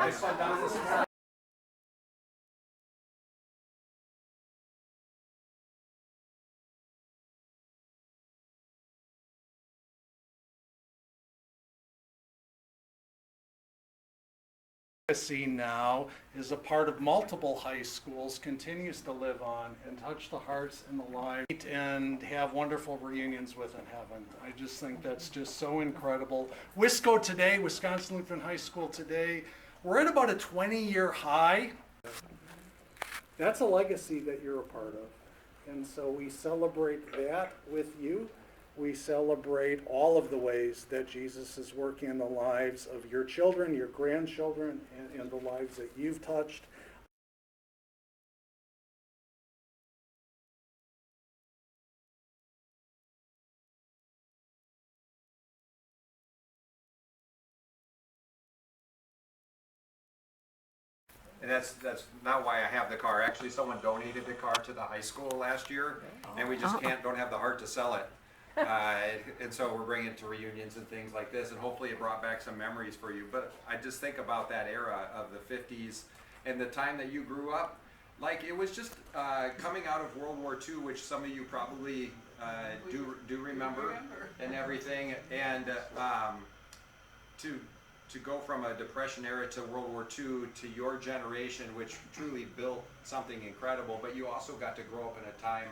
This one down this morning. Legacy now is a part of multiple high schools, continues to live on and touch the hearts and the lives and have wonderful reunions with in heaven. I just think that's just so incredible. Wisco today, Wisconsin Lutheran High School today, we're at about a 20-year high. That's a legacy that you're a part of. And so we celebrate that with you. We celebrate all of the ways that Jesus is working in the lives of your children, your grandchildren, and the lives that you've touched. And that's not why I have the car. Actually, someone donated the car to the high school last year, and we just don't have the heart to sell it. And so we're bringing it to reunions and things like this, and hopefully it brought back some memories for you. But I just think about that era of the 50s and the time that you grew up. Like, it was just coming out of World War II, which some of you probably do remember and everything. And to go from a Depression era to World War II to your generation, which truly built something incredible. But you also got to grow up in a time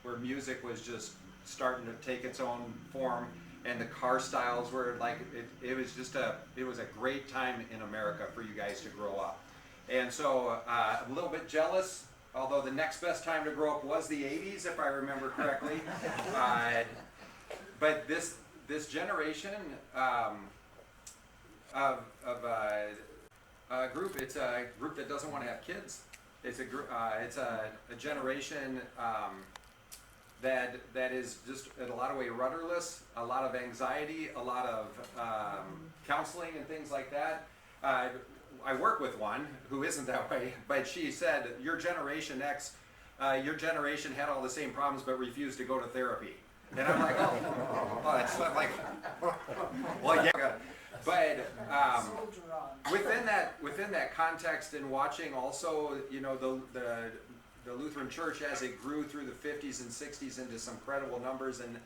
where music was just starting to take its own form, and the car styles were like, it was a great time in America for you guys to grow up. And so I'm a little bit jealous, although the next best time to grow up was the 80s, if I remember correctly. But this generation of group, it's a group that doesn't want to have kids. It's a generation that is just in a lot of ways rudderless, a lot of anxiety, a lot of counseling and things like that. I work with one who isn't that way, but she said, your generation X, your generation had all the same problems but refused to go to therapy. And I'm like, oh that's like, well, yeah. But within that context, and watching also, the Lutheran Church as it grew through the 50s and 60s into some credible numbers, and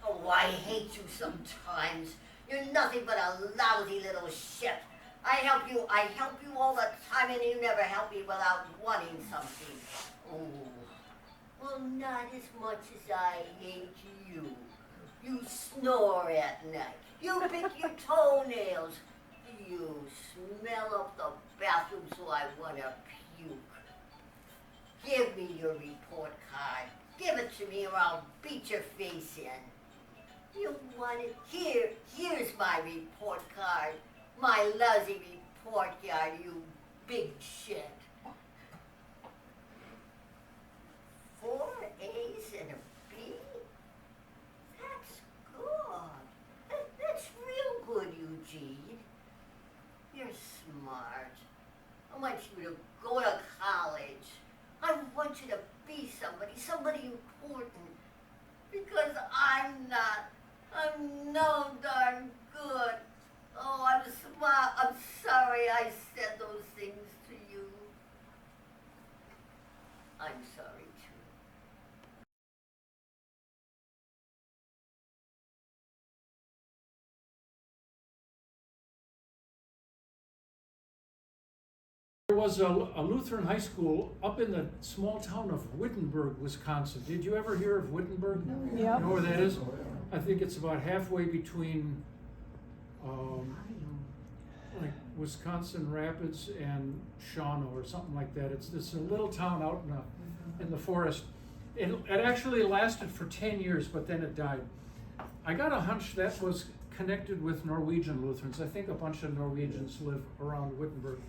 Oh, I hate you sometimes. You're nothing but a lousy little shit. I help you all the time, and you never help me without wanting something. Oh, well, not as much as I hate you. You snore at night. You pick your toenails. You smell up the bathroom so I want to puke. Give me your report card. Give it to me or I'll beat your face in. You want it? Here's my report card. My lousy report card, you big shit. 4 A's and a B? That's good. That's real good, Eugene. You're smart. I want you to go to college. I want you to be somebody important. Because I'm not. I'm no darn good. Oh, I'm smart. I'm sorry I said those things to you. I'm sorry too. There was a Lutheran high school up in the small town of Wittenberg, Wisconsin. Did you ever hear of Wittenberg? Yeah. You know where that is? I think it's about halfway between like Wisconsin Rapids and Shawano or something like that. It's a little town out in the forest. It actually lasted for 10 years, but then it died. I got a hunch that was connected with Norwegian Lutherans. I think a bunch of Norwegians live around Wittenberg.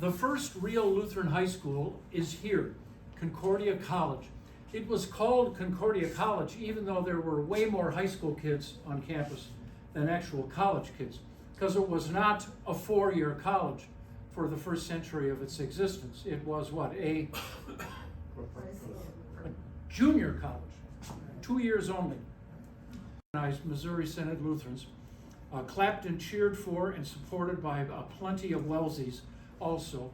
The first real Lutheran high school is here, Concordia College. It was called Concordia College even though there were way more high school kids on campus than actual college kids, because it was not a 4-year college for the first century of its existence. It was what? A junior college, 2 years only. Missouri Synod Lutherans, clapped and cheered for and supported by plenty of Welsies also.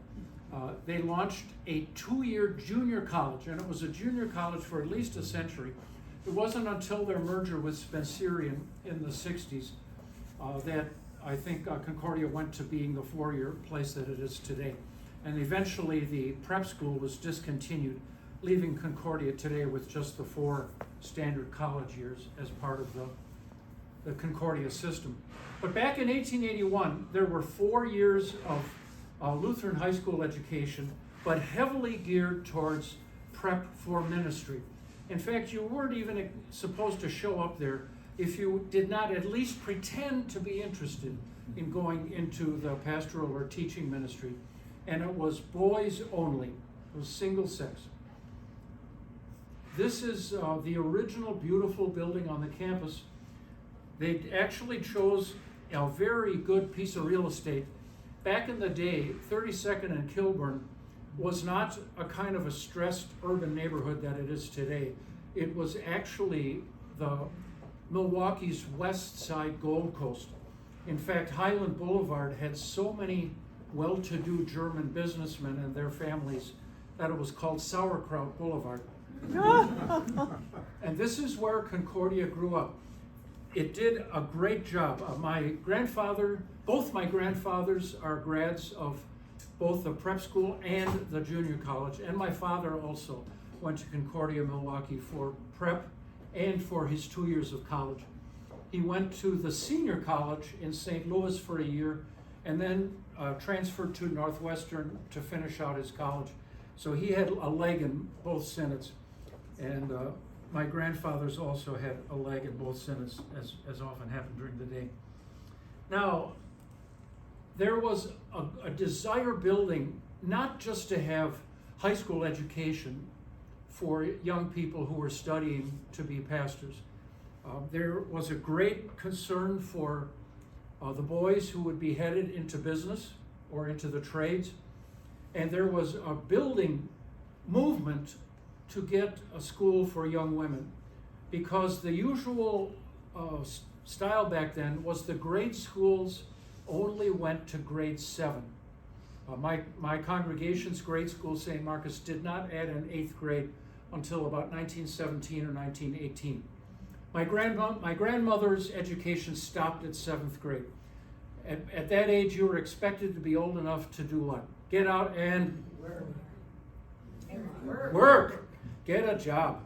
They launched a 2-year junior college, and it was a junior college for at least a century. It wasn't until their merger with Spencerian in the 60s that I think Concordia went to being the 4-year place that it is today. And eventually the prep school was discontinued, leaving Concordia today with just the 4 standard college years as part of the Concordia system. But back in 1881, there were 4 years of Lutheran high school education, but heavily geared towards prep for ministry. In fact, you weren't even supposed to show up there if you did not at least pretend to be interested in going into the pastoral or teaching ministry. And it was boys only. It was single sex. This is the original beautiful building on the campus. They actually chose a very good piece of real estate. Back in the day, 32nd and Kilburn was not a kind of a stressed urban neighborhood that it is today. It was actually the Milwaukee's west side Gold Coast. In fact, Highland Boulevard had so many well-to-do German businessmen and their families that it was called Sauerkraut Boulevard. And this is where Concordia grew up. It did a great job. Both my grandfathers are grads of both the prep school and the junior college, and my father also went to Concordia, Milwaukee for prep and for his 2 years of college. He went to the senior college in St. Louis for a year and then transferred to Northwestern to finish out his college. So he had a leg in both synods, and my grandfathers also had a leg in both synods, as often happened during the day. Now, there was a desire building not just to have high school education for young people who were studying to be pastors. There was a great concern for the boys who would be headed into business or into the trades. And there was a building movement to get a school for young women, because the usual style back then was the grade schools only went to grade 7. My congregation's grade school, St. Marcus, did not add an 8th grade until about 1917 or 1918. My grandmother's education stopped at 7th grade. At that age, you were expected to be old enough to do what? Get out and work. Get a job.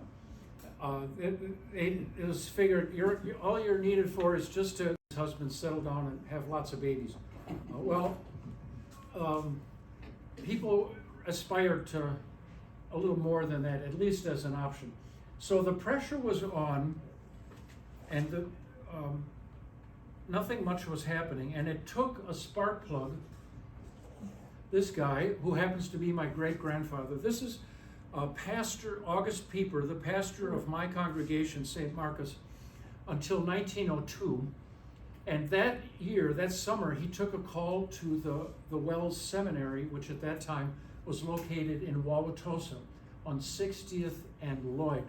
It was figured all you're needed for is just to husband settle down and have lots of babies. People aspired to a little more than that, at least as an option. So the pressure was on, and nothing much was happening, and it took a spark plug this guy, who happens to be my great-grandfather. This is Pastor August Pieper, the pastor of my congregation, St. Marcus, until 1902. And that year, that summer, he took a call to the Wells Seminary, which at that time was located in Wauwatosa on 60th and Lloyd.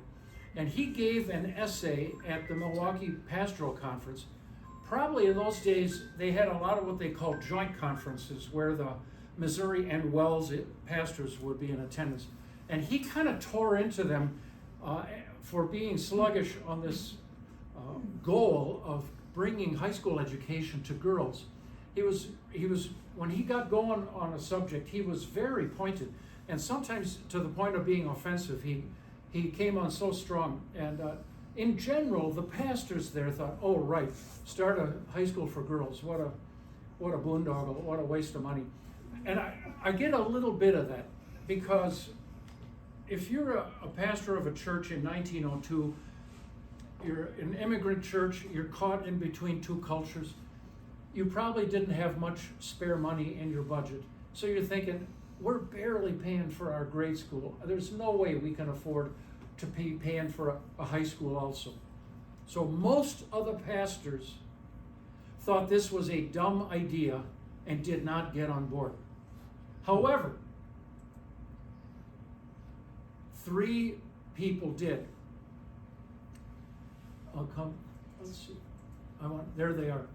And he gave an essay at the Milwaukee Pastoral Conference. Probably in those days, they had a lot of what they called joint conferences, where the Missouri and Wells pastors would be in attendance. And he kind of tore into them for being sluggish on this goal of bringing high school education to girls. He was when he got going on a subject, he was very pointed, and sometimes to the point of being offensive. He came on so strong, and in general, the pastors there thought, "Oh, right, start a high school for girls. What a boondoggle! What a waste of money." And I get a little bit of that, because if you're a pastor of a church in 1902, you're an immigrant church, you're caught in between two cultures, you probably didn't have much spare money in your budget. So you're thinking, we're barely paying for our grade school. There's no way we can afford to be paying for a high school also. So most of the pastors thought this was a dumb idea and did not get on board. However, 3 people did. Let's see. There they are.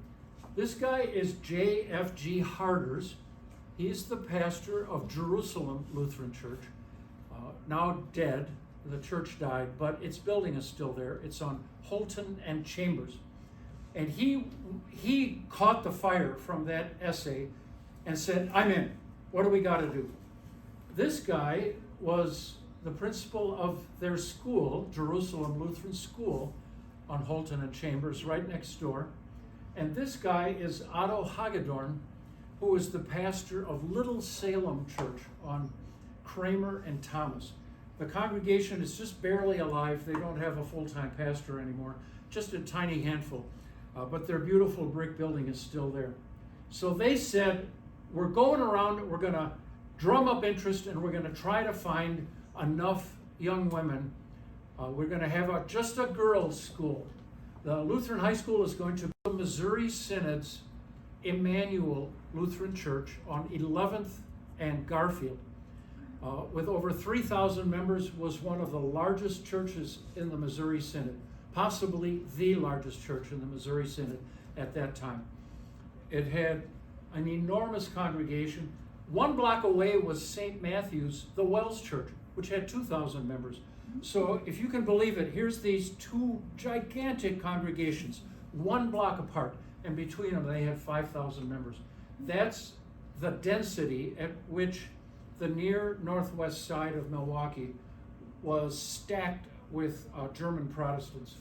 This guy is J.F.G. Harders. He's the pastor of Jerusalem Lutheran Church, now dead. The church died, but its building is still there. It's on Holton and Chambers. And he caught the fire from that essay and said, "I'm in. What do we got to do?" This guy was the principal of their school, Jerusalem Lutheran School, on Holton and Chambers, right next door. And this guy is Otto Hagedorn, who is the pastor of Little Salem Church on Kramer and Thomas. The congregation is just barely alive. They don't have a full-time pastor anymore, just a tiny handful. But their beautiful brick building is still there. So they said, we're going around, we're going to drum up interest, and we're going to try to find enough young women. We're going to have just a girls' school. The Lutheran High School is going to be the Missouri Synod's Emmanuel Lutheran Church on 11th and Garfield. With over 3,000 members, was one of the largest churches in the Missouri Synod, possibly the largest church in the Missouri Synod at that time. It had an enormous congregation. 1 block away was St. Matthew's, the Wells Church, which had 2,000 members. So if you can believe it, here's these 2 gigantic congregations, 1 block apart, and between them they had 5,000 members. That's the density at which the near northwest side of Milwaukee was stacked with German Protestants.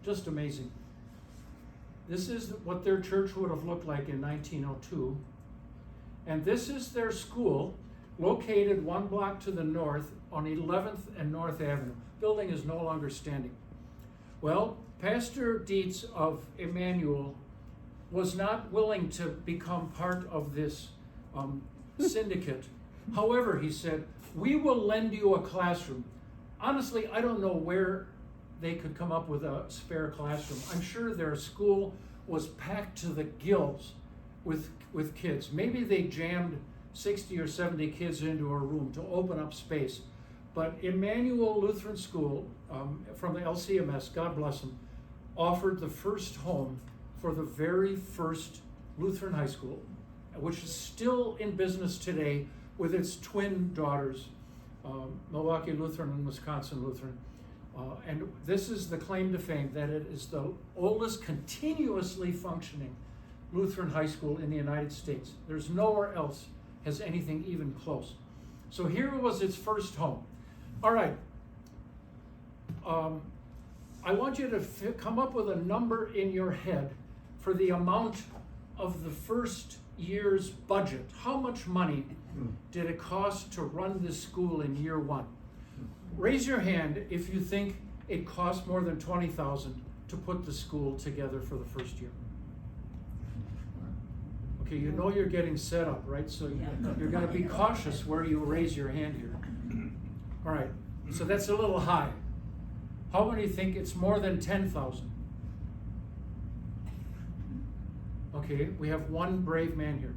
Just amazing. This is what their church would have looked like in 1902. And this is their school, located 1 block to the north on 11th and North Avenue. Building is no longer standing. Well, Pastor Dietz of Emmanuel was not willing to become part of this syndicate. However, he said, we will lend you a classroom. Honestly, I don't know where they could come up with a spare classroom. I'm sure their school was packed to the gills with kids. Maybe they jammed 60 or 70 kids into a room to open up space. But Emmanuel Lutheran School, from the LCMS, God bless them, offered the first home for the very first Lutheran high school, which is still in business today with its twin daughters, Milwaukee Lutheran and Wisconsin Lutheran. And this is the claim to fame, that it is the oldest continuously functioning Lutheran high school in the United States. There's nowhere else has anything even close. So here was its first home. All right. I want you to come up with a number in your head for the amount of the first year's budget. How much money did it cost to run this school in year 1? Raise your hand if you think it cost more than $20,000 to put the school together for the first year. Okay, you know you're getting set up, right? So you're going to be cautious where you raise your hand here. All right, so that's a little high. How many think it's more than 10,000? Okay, we have one brave man here.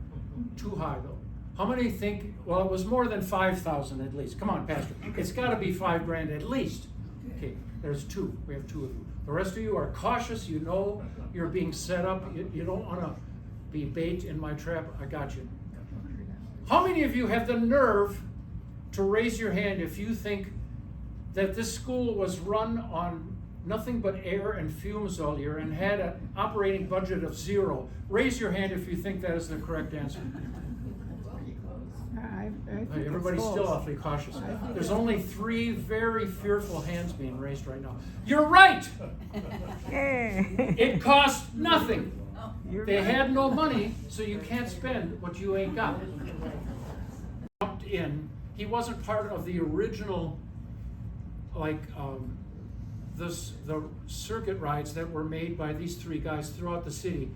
Too high though. How many think, well, it was more than 5,000 at least. Come on, Pastor. It's got to be $5,000 at least. Okay, there's two. We have two of you. The rest of you are cautious. You know you're being set up. You don't want to be bait in my trap. I got you. How many of you have the nerve to raise your hand if you think that this school was run on nothing but air and fumes all year and had an operating budget of 0? Raise your hand if you think that is the correct answer. I think Everybody's it's still false. awfully cautious. There's only 3 very fearful hands being raised right now. You're right! Hey. It cost nothing. You're They right. had no money, so you can't spend what you ain't got. Jumped in. He wasn't part of the original, like, the circuit rides that were made by these 3 guys throughout the city.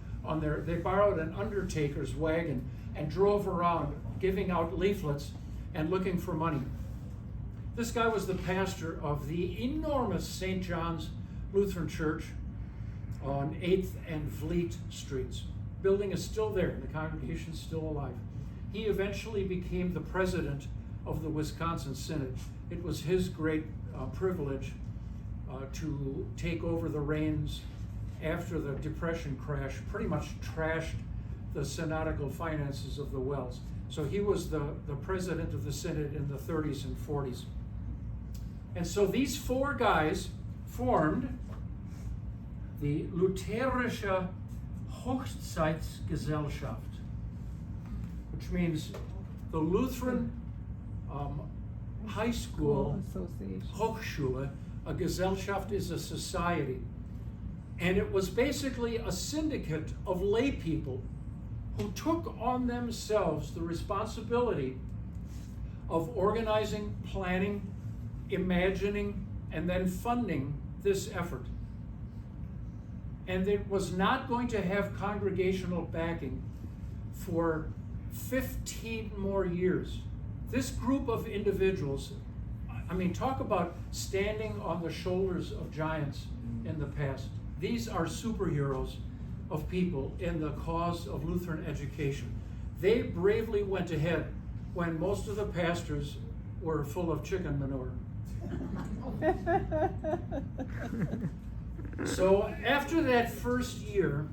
They borrowed an undertaker's wagon and drove around giving out leaflets and looking for money. This guy was the pastor of the enormous St. John's Lutheran Church on 8th and Vliet Streets. Building is still there, and the congregation is still alive. He eventually became the president of the Wisconsin Synod. It was his great privilege to take over the reins after the Depression crash, pretty much trashed the synodical finances of the Wells. So he was the president of the Synod in the 30s and 40s. And so these 4 guys formed the Lutherische Hochzeitsgesellschaft, which means the Lutheran high school Association. Hochschule. A Gesellschaft is a society. And it was basically a syndicate of lay people who took on themselves the responsibility of organizing, planning, imagining, and then funding this effort. And it was not going to have congregational backing for 15 more years. This group of individuals, I mean, talk about standing on the shoulders of giants in the past. These are superheroes of people in the cause of Lutheran education. They bravely went ahead when most of the pastors were full of chicken manure. So after that first year,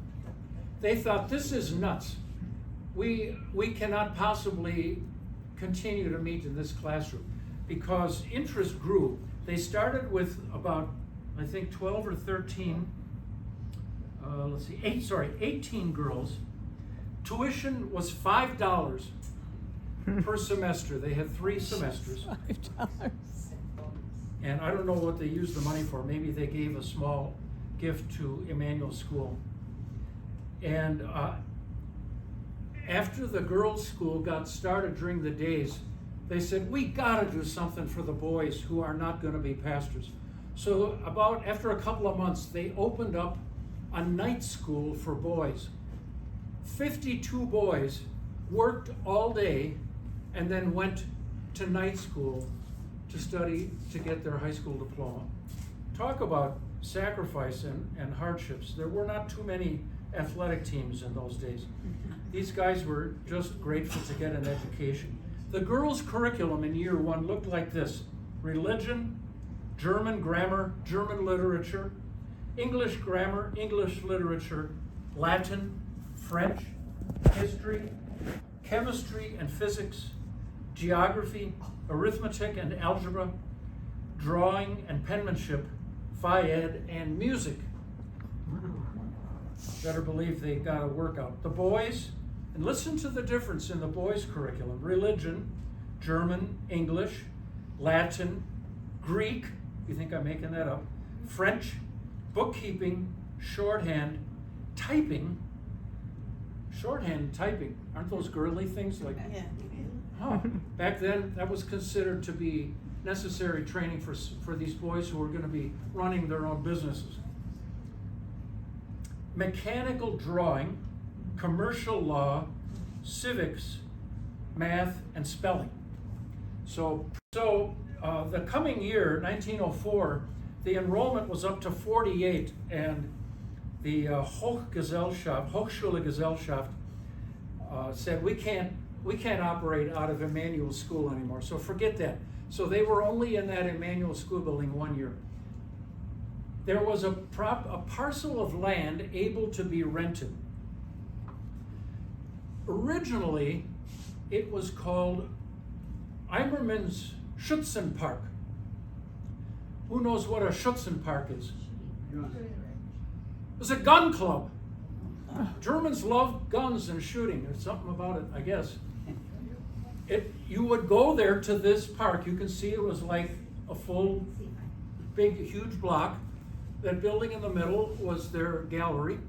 they thought, this is nuts. We cannot possibly continue to meet in this classroom, because interest grew. They started with about, I think, 12 or 13, 18 girls. Tuition was $5 per semester. They had 3 semesters. $5. And I don't know what they used the money for. Maybe they gave a small gift to Emmanuel School. And after the girls' school got started during the days, they said, we gotta do something for the boys who are not gonna be pastors. So after a couple of months, they opened up a night school for boys. 52 boys worked all day and then went to night school to study to get their high school diploma. Talk about sacrifice and hardships. There were not too many athletic teams in those days. These guys were just grateful to get an education. The girls' curriculum in year 1 looked like this: religion, German grammar, German literature, English grammar, English literature, Latin, French, history, chemistry and physics, geography, arithmetic and algebra, drawing and penmanship, phi-ed, and music. Better believe they got a workout. The boys, and listen to the difference in the boys' curriculum: religion, German, English, Latin, Greek, you think I'm making that up, French, bookkeeping, shorthand, typing. Shorthand and typing, aren't those girly things? Like, huh. Back then, that was considered to be necessary training for these boys who were going to be running their own businesses. Mechanical drawing, commercial law, civics, math, and spelling. So the coming year, 1904, the enrollment was up to 48, and the Hochschule Gesellschaft said we can't operate out of Emmanuel School anymore. So forget that. So they were only in that Emmanuel School building 1 year. There was a parcel of land able to be rented. Originally, it was called Eimermann's Schützenpark. Who knows what a Schützenpark is? It's a gun club. Germans love guns and shooting. There's something about it, I guess. You would go there to this park. You can see it was like a full, big, huge block. That building in the middle was their gallery.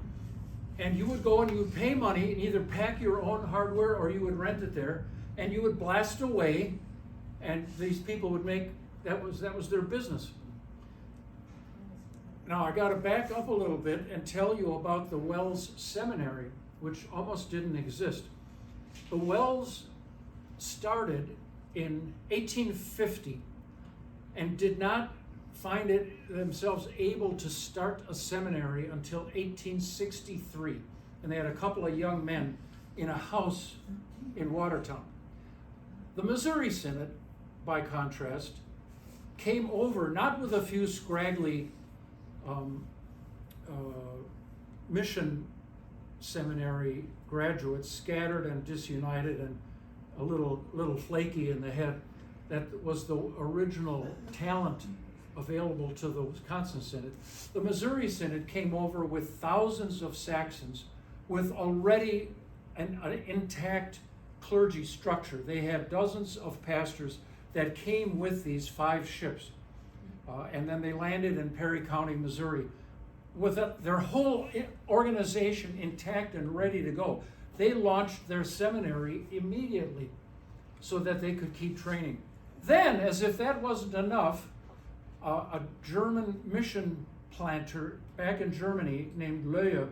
And you would go and you would pay money and either pack your own hardware or you would rent it there. And you would blast away, and these people would make, that was their business. Now I got to back up a little bit and tell you about the Wells Seminary, which almost didn't exist. The Wells started in 1850 and did not find it themselves able to start a seminary until 1863. And they had a couple of young men in a house in Watertown. The Missouri Synod, by contrast, came over not with a few scraggly mission seminary graduates scattered and disunited and a little flaky in the head. That was the original talent available to the Wisconsin Synod. The Missouri Synod came over with thousands of Saxons with already an intact clergy structure. They had dozens of pastors that came with these 5 ships. And then they landed in Perry County, Missouri, with their whole organization intact and ready to go. They launched their seminary immediately so that they could keep training. Then, as if that wasn't enough, a German mission planter back in Germany named Löhe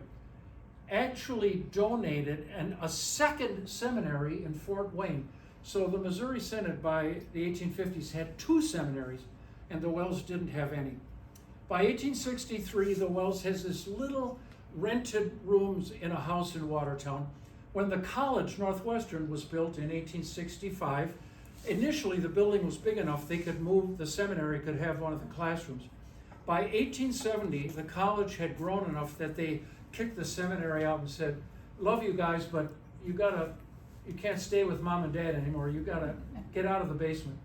actually donated a second seminary in Fort Wayne. So the Missouri Synod by the 1850s had 2 seminaries, and the Wells didn't have any. By 1863, the Wells has this little rented rooms in a house in Watertown. When the college, Northwestern, was built in 1865, initially the building was big enough they could move, the seminary could have one of the classrooms. By 1870, the college had grown enough that they kicked the seminary out and said, love you guys, but you can't stay with mom and dad anymore. You gotta get out of the basement.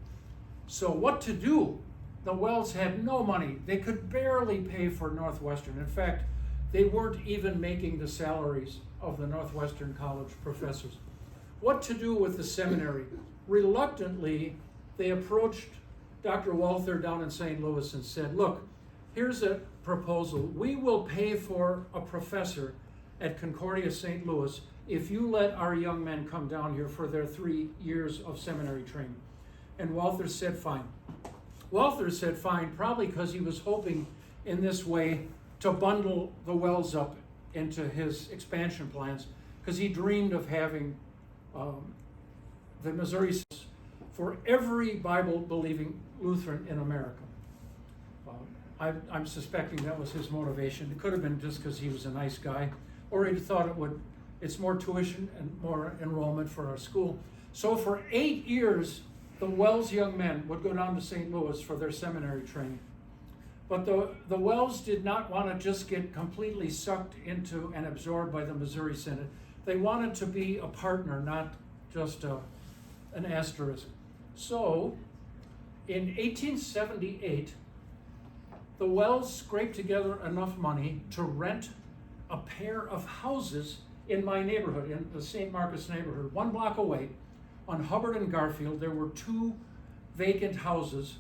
So what to do? The Wells had no money. They could barely pay for Northwestern. In fact, they weren't even making the salaries of the Northwestern College professors. What to do with the seminary? Reluctantly, they approached Dr. Walther down in St. Louis and said, look, here's a proposal. We will pay for a professor at Concordia St. Louis if you let our young men come down here for their 3 years of seminary training. And Walther said, fine. Walther said, fine, probably because he was hoping in this way to bundle the Wells up into his expansion plans, because he dreamed of having the Missouri for every Bible-believing Lutheran in America. I'm suspecting that was his motivation. It could have been just because he was a nice guy, or he thought it's more tuition and more enrollment for our school. So for 8 years, the Wells young men would go down to St. Louis for their seminary training. But the Wells did not want to just get completely sucked into and absorbed by the Missouri Synod. They wanted to be a partner, not just an asterisk. So in 1878, the Wells scraped together enough money to rent a pair of houses in my neighborhood, in the St. Marcus neighborhood, 1 block away. On Hubbard and Garfield, there were 2 vacant houses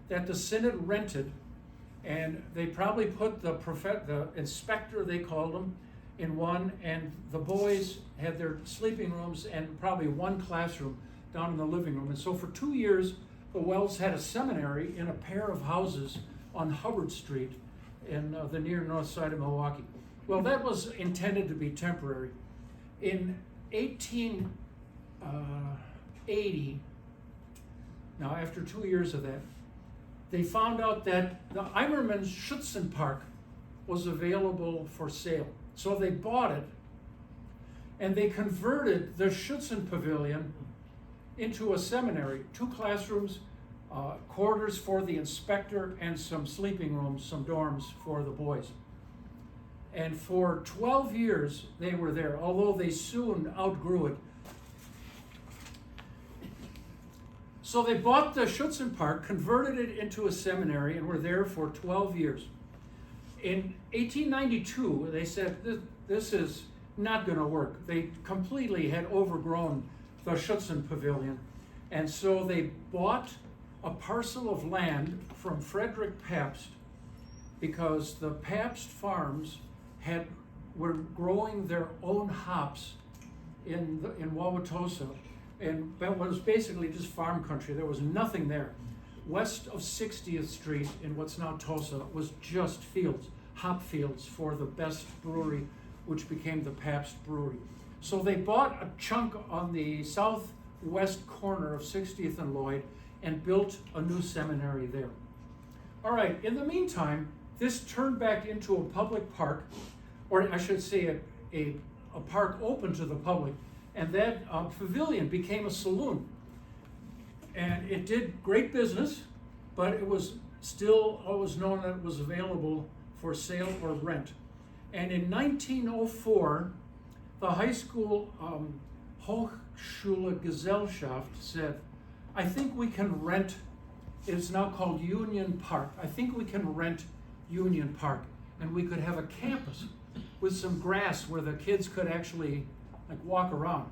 that the Synod rented, and they probably put the inspector, they called him, in one, and the boys had their sleeping rooms and probably 1 classroom down in the living room. And so for 2 years, the Wells had a seminary in a pair of houses on Hubbard Street in the near north side of Milwaukee. Well, that was intended to be temporary. In 1880, now after 2 years of that, they found out that the Eimermann Schützenpark was available for sale. So they bought it, and they converted the Schützen Pavilion into a seminary, 2 classrooms, quarters for the inspector, and some sleeping rooms, some dorms for the boys. And for 12 years they were there, although they soon outgrew it. So they bought the Schützenpark, converted it into a seminary, and were there for 12 years. In 1892, they said, this is not going to work. They completely had overgrown the Schützen Pavilion. And so they bought a parcel of land from Frederick Pabst, because the Pabst farms were growing their own hops in Wauwatosa, and that was basically just farm country. There was nothing there. West of 60th Street in what's now Tosa was just fields, hop fields for the best brewery, which became the Pabst Brewery. So they bought a chunk on the southwest corner of 60th and Lloyd and built a new seminary there. All right, in the meantime, this turned back into a public park, or I should say a park open to the public, and that pavilion became a saloon. And it did great business, but it was still always known that it was available for sale or rent. And in 1904, the high school Hochschule Gesellschaft said, I think we can rent, it's now called Union Park, I think we can rent Union Park, and we could have a campus with some grass where the kids could actually walk around.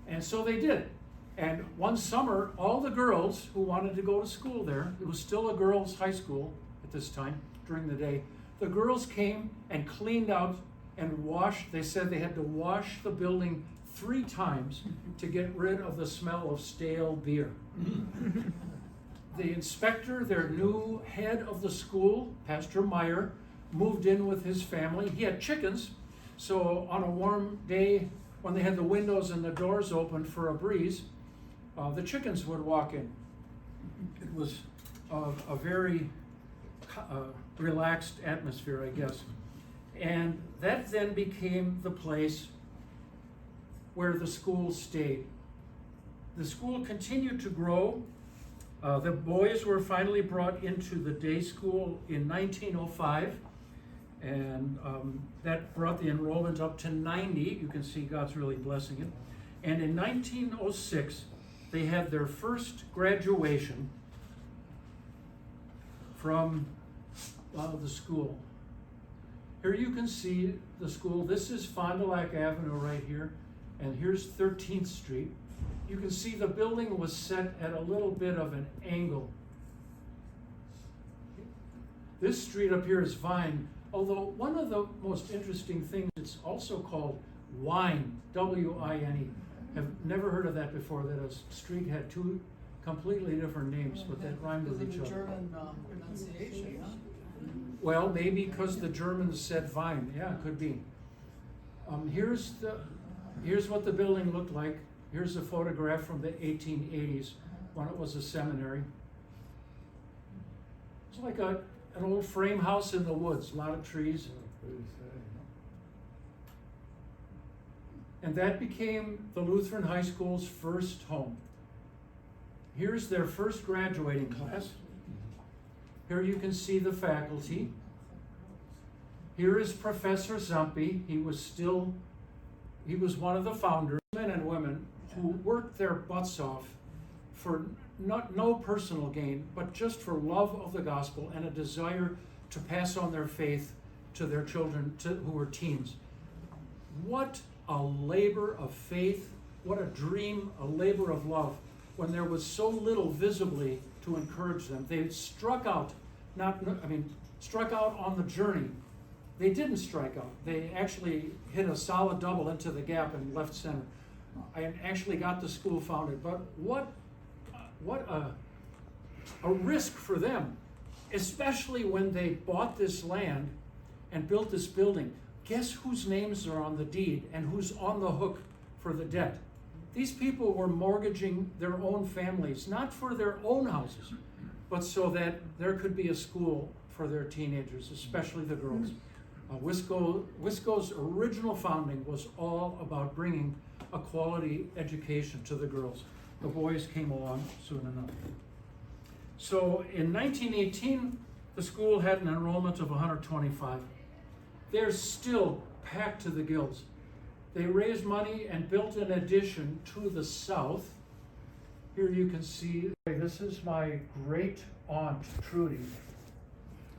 And so they did. And one summer, all the girls who wanted to go to school there, it was still a girls' high school at this time during the day, the girls came and cleaned out and washed. They said they had to wash the building 3 times to get rid of the smell of stale beer. The inspector, their new head of the school, Pastor Meyer, moved in with his family. He had chickens, so on a warm day when they had the windows and the doors open for a breeze, the chickens would walk in. It was a very relaxed atmosphere, I guess. And that then became the place where the school stayed. The school continued to grow. The boys were finally brought into the day school in 1905, and that brought the enrollment up to 90. You can see God's really blessing it. And in 1906, they had their first graduation from the school. Here you can see the school. This is Fond du Lac Avenue right here, and here's 13th Street. You can see the building was set at a little bit of an angle. This street up here is Vine, although one of the most interesting things, it's also called Wine, W-I-N-E. I've never heard of that before, that a street had 2 completely different names, but that rhymed with each other. German pronunciation, huh? Well, maybe because the Germans said Vine. Yeah, it could be. Here's what the building looked like. Here's a photograph from the 1880s when it was a seminary. It's like an old frame house in the woods, a lot of trees. And that became the Lutheran High School's first home. Here's their first graduating class. Here you can see the faculty. Here is Professor Zumpe. He was one of the founders, men and women who worked their butts off for no personal gain, but just for love of the gospel and a desire to pass on their faith to their children who were teens. What a labor of faith, what a dream, a labor of love, when there was so little visibly to encourage them. They struck out, struck out on the journey. They didn't strike out. They actually hit a solid double into the gap and left center. I actually got the school founded, but what a risk for them, especially when they bought this land and built this building. Guess whose names are on the deed and who's on the hook for the debt. These people were mortgaging their own families, not for their own houses, but so that there could be a school for their teenagers, especially the girls. Wisco's original founding was all about bringing a quality education to the girls. The boys came along soon enough. So in 1918, the school had an enrollment of 125. They're still packed to the gills. They raised money and built an addition to the south. Here you can see, this is my great aunt, Trudy.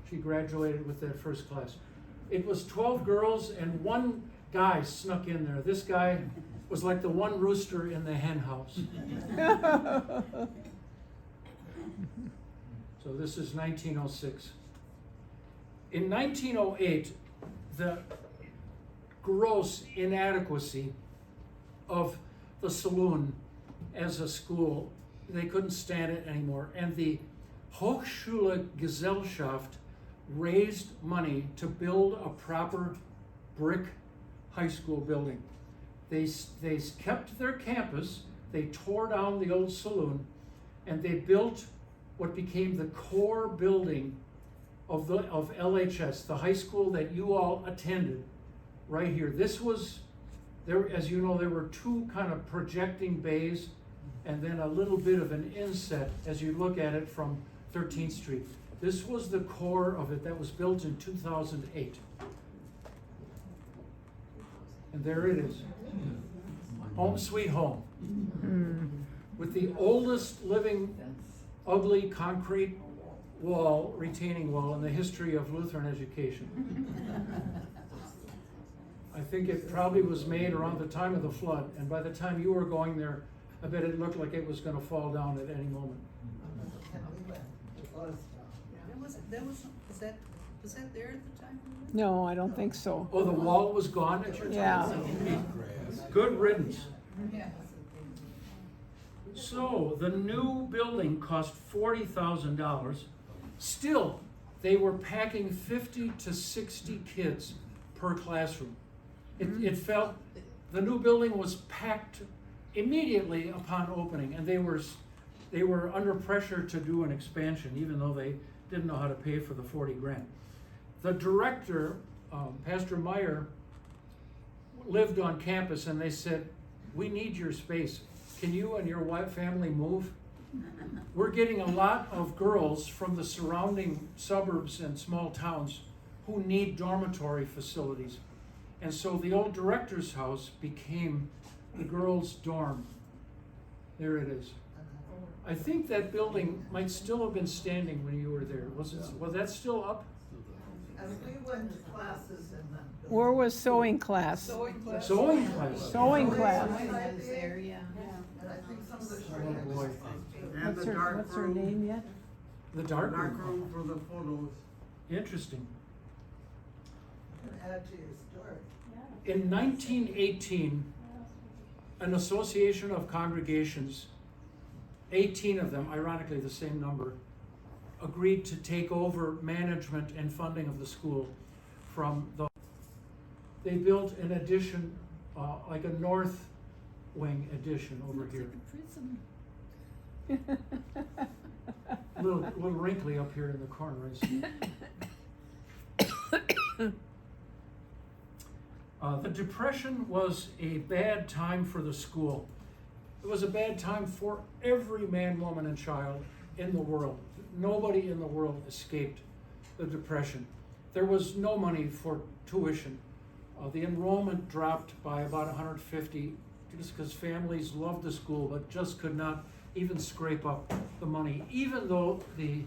She graduated with that first class. It was 12 girls and one guy snuck in there. This guy was like the one rooster in the hen house. So this is 1906. In 1908, the gross inadequacy of the saloon as a school, they couldn't stand it anymore. And the Hochschule Gesellschaft raised money to build a proper brick high school building. They kept their campus, they tore down the old saloon, and they built what became the core building of LHS, the high school that you all attended, right here. This was, there, as you know, there were two kind of projecting bays and then a little bit of an inset as you look at it from 13th Street. This was the core of it that was built in 2008. And there it is. Home sweet home. With the oldest living ugly concrete wall, retaining wall in the history of Lutheran education. I think it probably was made around the time of the flood, and by the time you were going there, I bet it looked like it was going to fall down at any moment. Was that there at the time? No, I don't think so. Oh, the wall was gone at your time? Yeah. Good riddance. Yeah. So the new building cost $40,000. Still, they were packing 50 to 60 kids per classroom. It felt, the new building was packed immediately upon opening, and they were under pressure to do an expansion, even though they didn't know how to pay for the 40 grand. The director, Pastor Meyer, lived on campus, and they said, "We need your space. Can you and your wife family move? We're getting a lot of girls from the surrounding suburbs and small towns who need dormitory facilities." And so the old director's house became the girls' dorm. There it is. I think that building might still have been standing when you were there. Was that still up? As we went to classes in that building. Where was sewing class? Sewing class. Sewing class. Sewing class. Was there, yeah. And I think some of the Oh, boy. And the dark What's her room. name yet? The dark Dark room. room for the photos. Interesting. Can add to your story. In 1918, an association of congregations, 18 of them, ironically the same number, agreed to take over management and funding of the school from the. They built an addition, like a north wing addition over here. A little wrinkly up here in the corner, I see. The Depression was a bad time for the school. It was a bad time for every man, woman, and child in the world. Nobody in the world escaped the Depression. There was no money for tuition. The enrollment dropped by about 150 just because families loved the school but just could not even scrape up the money, even though the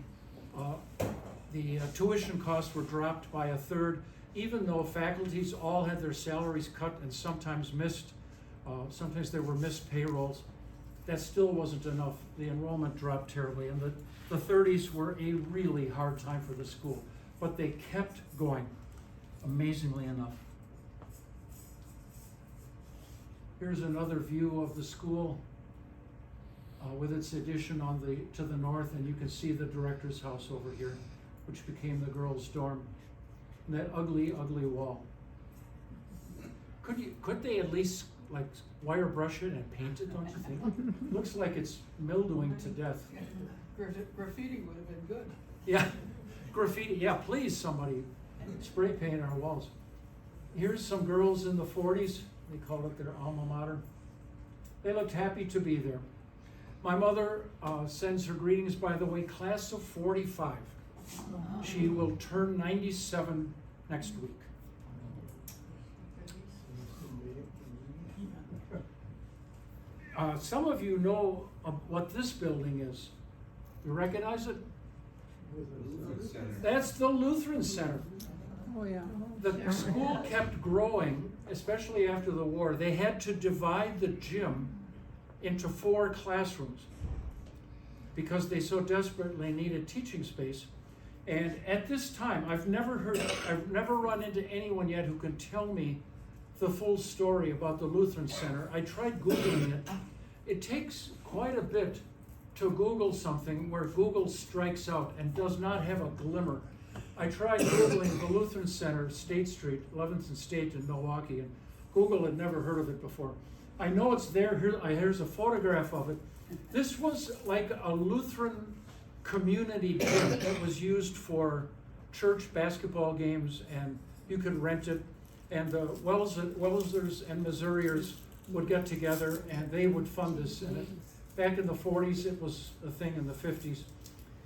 tuition costs were dropped by a third, even though faculties all had their salaries cut and sometimes sometimes there were missed payrolls. That still wasn't enough. The enrollment dropped terribly, and the 30s were a really hard time for the school, but they kept going, amazingly enough. Here's another view of the school with its addition to the north, and you can see the director's house over here, which became the girls' dorm. And that ugly, ugly wall. Could they at least like wire brush it and paint it, don't you think? Looks like it's mildewing to death. Graffiti would have been good. Yeah, graffiti, yeah, please, somebody, spray paint our walls. Here's some girls in the 40s, they called it their alma mater. They looked happy to be there. My mother sends her greetings, by the way, class of 45. She will turn 97 next week. Some of you know what this building is. You recognize it? That's the Lutheran Center. Oh, yeah. The school kept growing, especially after the war. They had to divide the gym into 4 classrooms because they so desperately needed teaching space. And at this time, I've never run into anyone yet who can tell me the full story about the Lutheran Center. I tried Googling it. It takes quite a bit to Google something where Google strikes out and does not have a glimmer. I tried Googling the Lutheran Center, State Street, 11th and State in Milwaukee, and Google had never heard of it before. I know it's there. Here's a photograph of it. This was like a Lutheran community gym that was used for church basketball games, and you could rent it. And the Welsers and Missouriers would get together, and they would fund this. And back in the 40s, it was a thing in the 50s.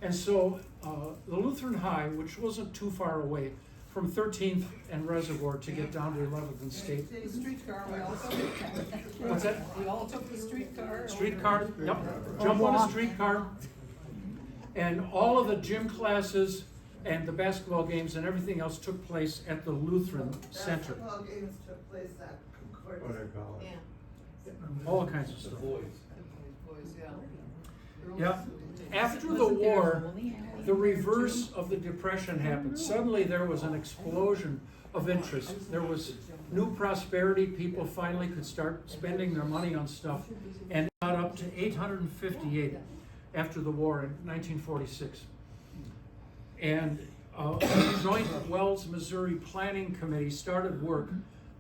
And so the Lutheran High, which wasn't too far away, from 13th and Reservoir to get down to 11th and State. The streetcar, we all took it. What's that? We all took the streetcar. Streetcar, yep. Jump on a streetcar. And all of the gym classes and the basketball games and everything else took place at the Lutheran Center. Basketball games took place at Concord. Yeah. All kinds of stuff. Boys, yeah. Girls Yep. didn't. After the war, the reverse of the Depression happened. Suddenly there was an explosion of interest. There was new prosperity. People finally could start spending their money on stuff, and it got up to 858 after the war in 1946. And a joint Wells, Missouri Planning Committee started work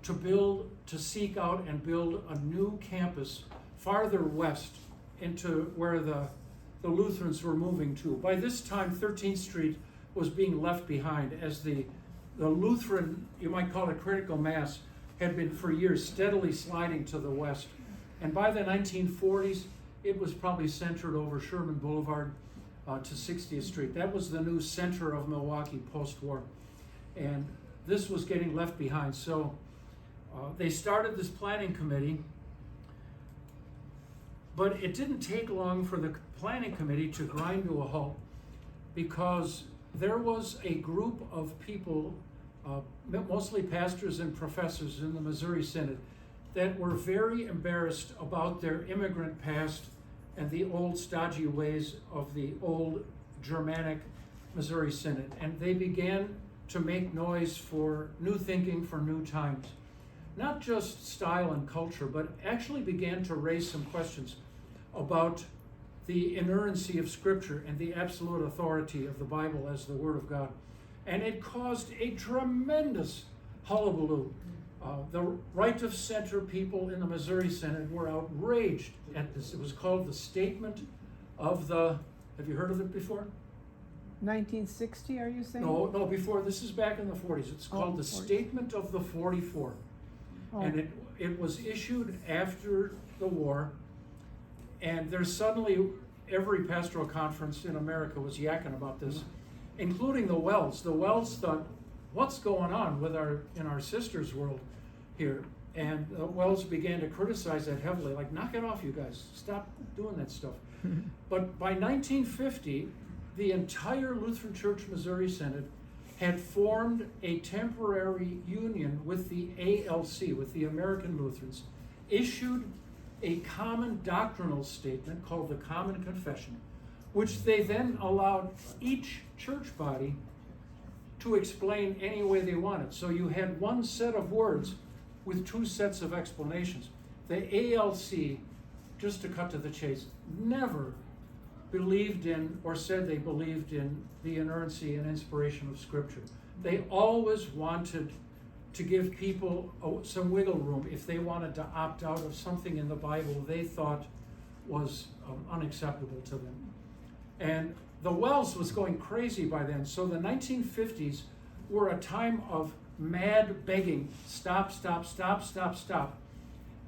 to seek out and build a new campus farther west into where the Lutherans were moving to. By this time, 13th Street was being left behind as the Lutheran, you might call it critical mass, had been for years steadily sliding to the west. And by the 1940s, it was probably centered over Sherman Boulevard to 60th Street. That was the new center of Milwaukee post-war. And this was getting left behind. So they started this planning committee, but it didn't take long for the planning committee to grind to a halt, because there was a group of people, mostly pastors and professors in the Missouri Synod, that were very embarrassed about their immigrant past and the old stodgy ways of the old Germanic Missouri Synod. And they began to make noise for new thinking for new times. Not just style and culture, but actually began to raise some questions about the inerrancy of Scripture and the absolute authority of the Bible as the Word of God. And it caused a tremendous hullabaloo. The right of center people in the Missouri Synod were outraged at this. It was called the Statement of the, have you heard of it before? 1960, are you saying? No, before. This is back in the 40s. It's called the 40s. Statement of the 44. Oh. And it was issued after the war. And there's suddenly, every pastoral conference in America was yakking about this, including the Wells. The Wells thought, what's going on with in our sisters' world here? And the Wells began to criticize that heavily, like, knock it off, you guys. Stop doing that stuff. But by 1950, the entire Lutheran Church Missouri Synod had formed a temporary union with the ALC, with the American Lutherans, issued a common doctrinal statement called the Common Confession, which they then allowed each church body to explain any way they wanted. So you had one set of words with 2 sets of explanations. The ALC, just to cut to the chase, never believed in or said they believed in the inerrancy and inspiration of Scripture. They always wanted to give people some wiggle room if they wanted to opt out of something in the Bible they thought was unacceptable to them. And the Wells was going crazy by then, so the 1950s were a time of mad begging, stop, stop, stop, stop, stop.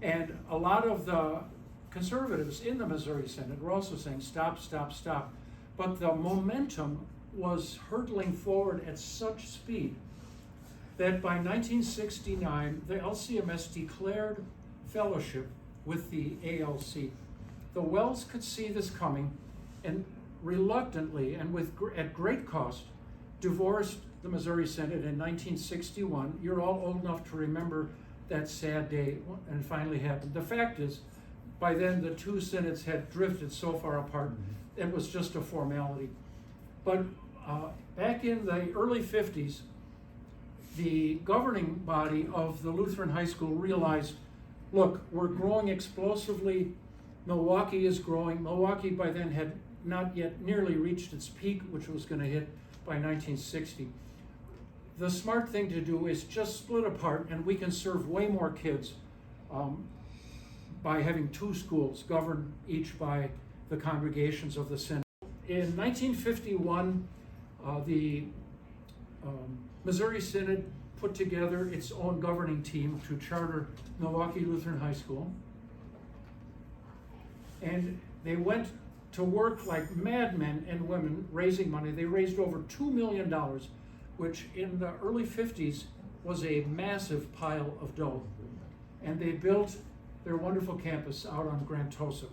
And a lot of the conservatives in the Missouri Synod were also saying stop, stop, stop. But the momentum was hurtling forward at such speed that by 1969, the LCMS declared fellowship with the ALC. The Wells could see this coming and reluctantly and at great cost divorced the Missouri Synod in 1961. You're all old enough to remember that sad day, and it finally happened. The fact is, by then the two synods had drifted so far apart, it was just a formality. But back in the early 50s, the governing body of the Lutheran high school realized, look, we're growing explosively. Milwaukee is growing. Milwaukee by then had not yet nearly reached its peak, which was going to hit by 1960. The smart thing to do is just split apart, and we can serve way more kids by having two schools governed each by the congregations of the synod. In 1951, the Missouri Synod put together its own governing team to charter Milwaukee Lutheran High School. And they went to work like madmen and women raising money. They raised over $2 million, which in the early 50s was a massive pile of dough. And they built their wonderful campus out on Grantosa.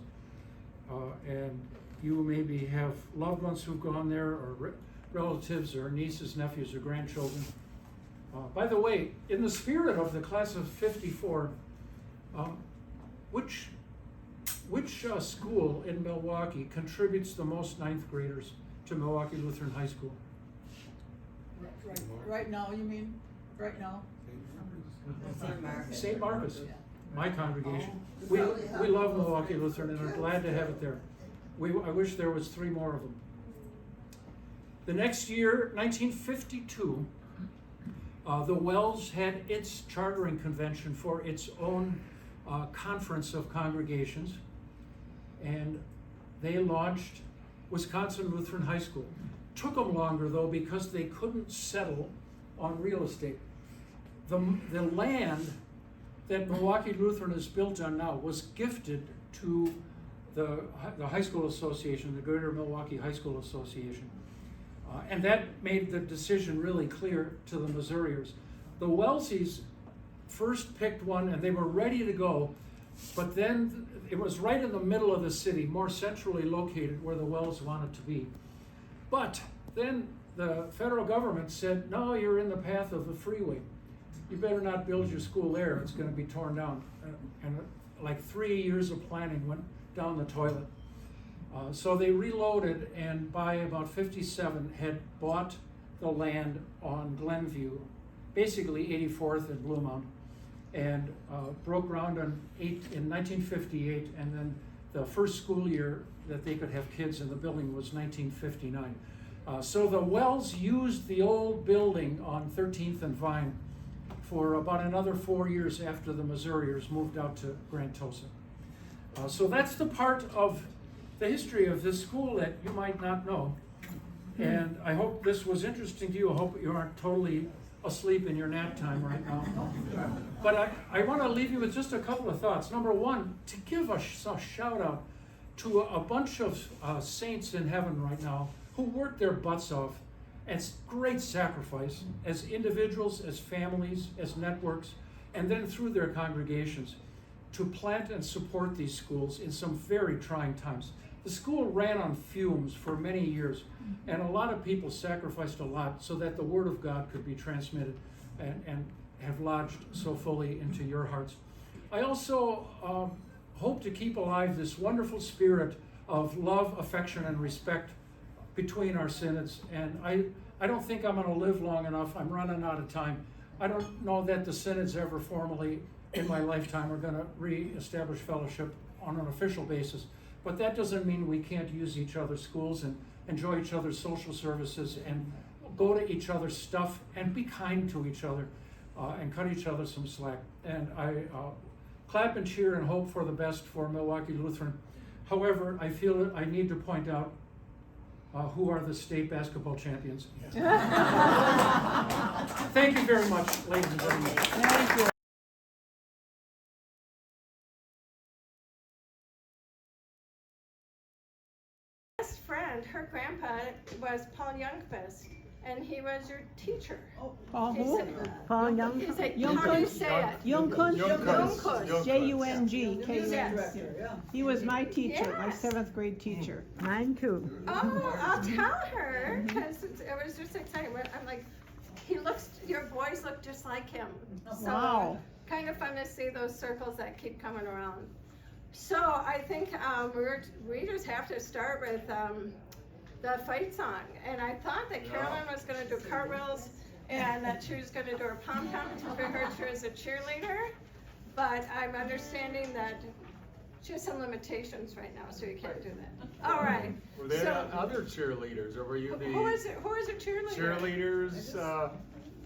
And you maybe have loved ones who've gone there, or relatives, or nieces, nephews, or grandchildren. By the way, in the spirit of the class of '54, which school in Milwaukee contributes the most ninth graders to Milwaukee Lutheran High School? Right now, you mean? Right now? St. Marcus, Yeah. my congregation. Oh. We love Milwaukee Lutheran and are glad to have it there. I wish there was 3 more of them. The next year, 1952, the Wells had its chartering convention for its own conference of congregations, and they launched Wisconsin Lutheran High School. Took them longer though because they couldn't settle on real estate. The land that Milwaukee Lutheran is built on now was gifted to the High School Association, the Greater Milwaukee High School Association. And that made the decision really clear to the Missouriers. The Wellsies first picked one and they were ready to go, but then it was right in the middle of the city, more centrally located where the Wells wanted to be. But then the federal government said, no, you're in the path of the freeway. You better not build your school there, it's going to be torn down. And like 3 years of planning went down the toilet. So they reloaded, and by about 57 had bought the land on Glenview, basically 84th and Blue Mound, and broke ground in 1958, and then the first school year that they could have kids in the building was 1959. So the Wells used the old building on 13th and Vine for about another 4 years after the Missouriers moved out to Grantosa. So that's the part of the history of this school that you might not know. And I hope this was interesting to you. I hope you aren't totally asleep in your nap time right now. But I want to leave you with just a couple of thoughts. Number one, to give a shout out to a bunch of saints in heaven right now who work their butts off at great sacrifice as individuals, as families, as networks, and then through their congregations to plant and support these schools in some very trying times. The school ran on fumes for many years, and a lot of people sacrificed a lot so that the Word of God could be transmitted and have lodged so fully into your hearts. I also hope to keep alive this wonderful spirit of love, affection, and respect between our synods. And I don't think I'm going to live long enough. I'm running out of time. I don't know that the synods ever formally in my lifetime are going to re-establish fellowship on an official basis. But that doesn't mean we can't use each other's schools and enjoy each other's social services and go to each other's stuff and be kind to each other. and cut each other some slack. And I clap and cheer and hope for the best for Milwaukee Lutheran. However, I feel that I need to point out who are the state basketball champions. Thank you very much, ladies and gentlemen. Thank you. Best friend, her grandpa was Paul Youngquist, and he was your teacher. Paul He who? said- Paul He said, how do you Youngquist? say it? Youngkunst? Youngkunst. J-U-N-G-K-U-S. Yes. He was my teacher, my Yes. 7th grade teacher. Mine too. Oh, I'll tell her, because it was just exciting. I'm like, your boys look just like him. So Wow. kind of fun to see those circles that keep coming around. So I think we just have to start with the fight song. And I thought that Carolyn was going to do cartwheels and that she was going to do her pom-poms. We heard she was a cheerleader, but I'm understanding that she has some limitations right now, so you can't do that. All right. Were there So- other cheerleaders, or were you the Who is it? Who is a cheerleader? cheerleaders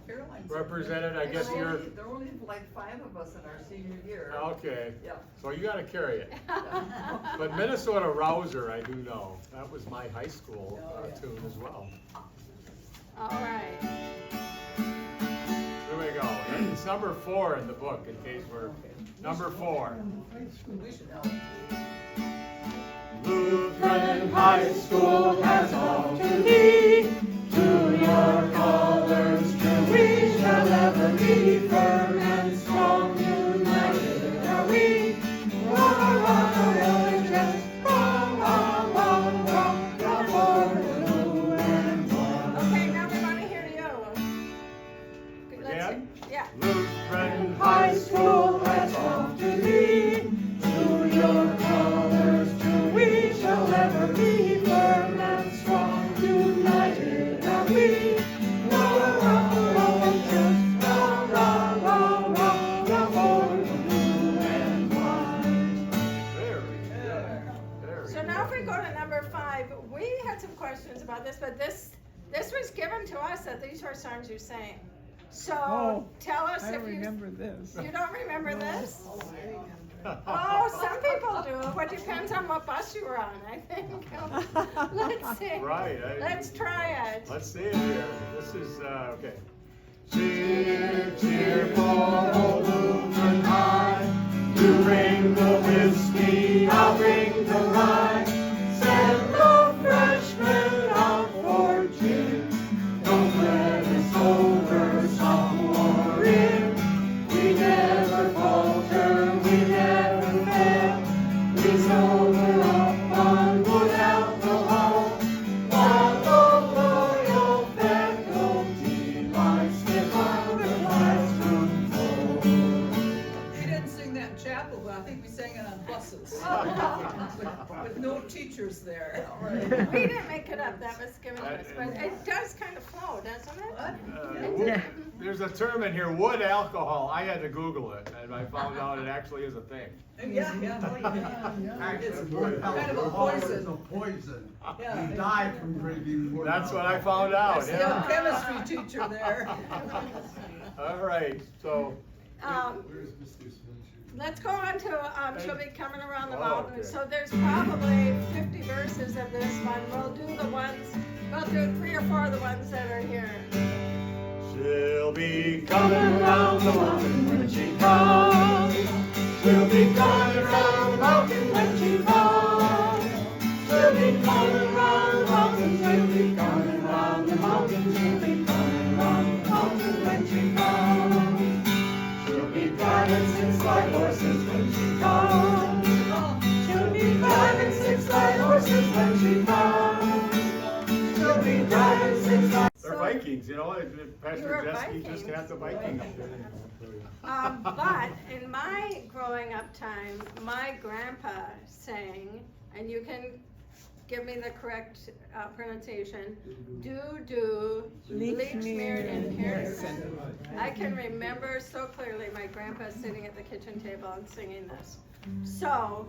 Caroline's. represented? I guess you're, There were only like 5 of us in our senior year. okay. Yeah. So you gotta carry it. But Minnesota Rouser, I do know. That was my high school tune as well. All right. Here we go. It's number 4 in the book, in case we're, number 4. We should help. Lutheran High School has all to thee. To your colors true we shall ever be. Firm and strong, united are we. Rock, rock, rock, just rock, rock, rock, rock, rock for the blue and white. Okay, now we want to hear you. Again? Yeah. Lutheran High School has all to thee. To your colors true we shall ever be. Firm and strong, united are we. Rock, rock, rock, just rock, rock, rock, rock, rock for the blue and white. Very good. Very So now if we go to number 5, we had some questions about this, but this was given to us that these were songs you sang. So Oh, tell us I if don't remember this. you don't remember this. Oh, some people do, but depends on what bus you were on, I think. Let's see. Right. Let's try it. Let's see it here. This is, okay. Cheer, cheer for old Lutheran High. You bring the whiskey, I'll bring the rye. Send the freshmen out for gin. Don't let us over sophomore in. We never falter, we never fail. We sober up on good alcohol. While the loyal faculty lies stiff on the classroom floor. We didn't sing that in chapel, but I think we sang it on buses. With no teachers there. We didn't make it up, that was given to us, but it does kind of flow, doesn't it? There's a term in here, wood alcohol. I had to Google it, and I found out it actually is a thing. Yeah. It's kind of a poison. Poison. Yeah. You die from drinking wood. That's what I found out, That's the yeah. old chemistry teacher there. All right, so, Where's Mr. Spencer? Let's go on to, she'll be coming around the Oh, mountain, okay. so there's probably 50 verses of this one. We'll do 3 or 4 of the ones that are here. she'll be coming around the mountain when she comes. She'll be coming around the mountain when she comes. She'll be coming around the mountain, she'll be coming around the mountain, she'll be coming around the mountain when she comes. She'll be driving 6 light horses when she comes. She'll be driving 6 light horses when she comes. She'll be driving 6 light. They're Vikings, you know, Pastor You're Jeske just Vikings. had the Viking up there. But in my growing up time, my grandpa sang, and you can give me the correct pronunciation, do, leech smeared in Harrison. I can remember so clearly my grandpa sitting at the kitchen table and singing this. So,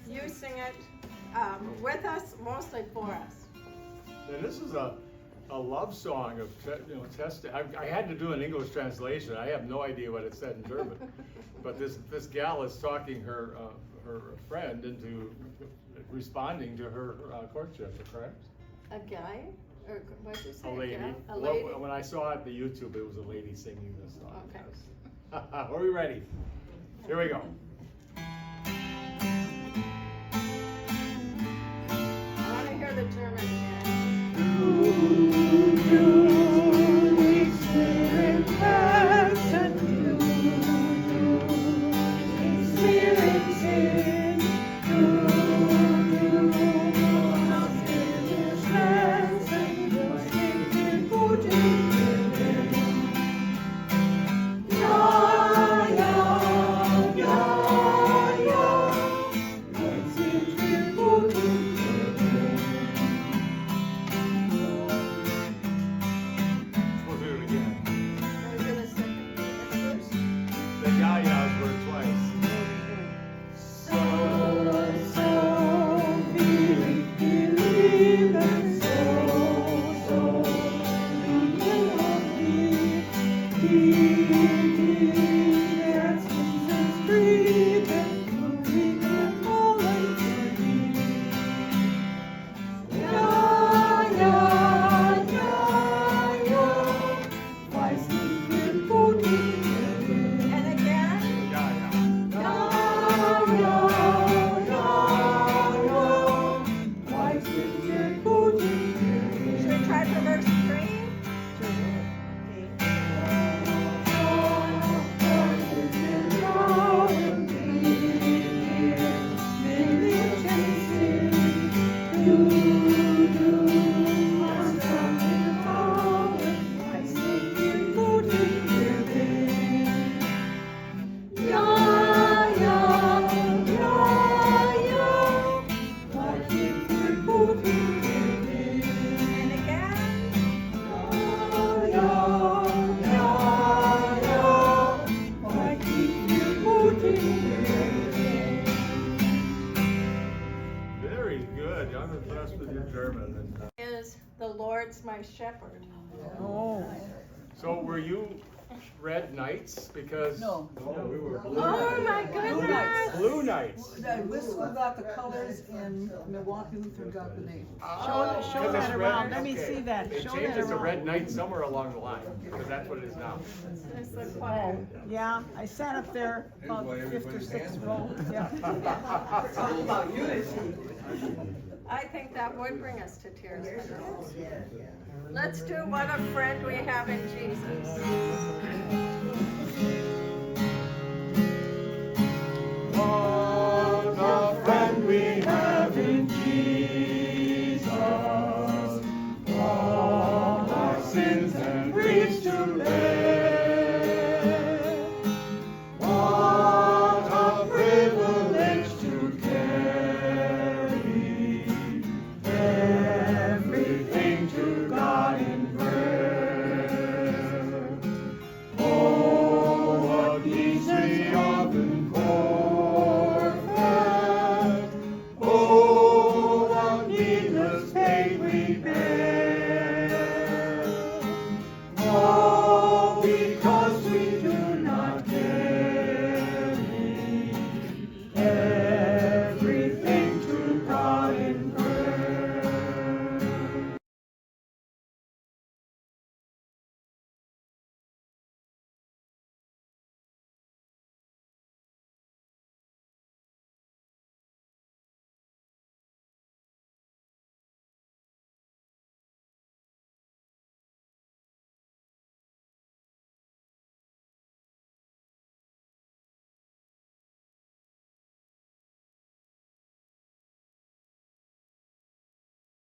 you sing it with us, mostly for us. And this is a a love song of, testing. I had to do an English translation. I have no idea what it said in German. But this gal is talking her friend into responding to her courtship, correct? A guy? Or what'd you say? A lady. gal? A Well, lady? when I saw it on the YouTube, it was a lady singing this song. Okay. Yes. Are we ready? Here we go. I want to hear the German again. We'll do it again. We're gonna sing the first. The yayas were twice. And again. Yaya. Should we try for verse 3? And again. Very good. I'm impressed with your German. Is the Lord's my shepherd. Oh. So were you red knights? Because No. we were blue. Oh my goodness. Blue knights. This school got the colors and Milwaukee Lutheran got the name. Show Because that it's around. red- Let me okay. see that. They Show changed that it to around. red knight somewhere along the line, because that's what it is now. It's the choir. Yeah, I sat up there about why fifth or everybody's sixth hands row. Yeah. Talk about unity. I think that would bring us to tears. Let's do what a friend we have in Jesus. What a friend we have in Jesus, all our sins and griefs to bear.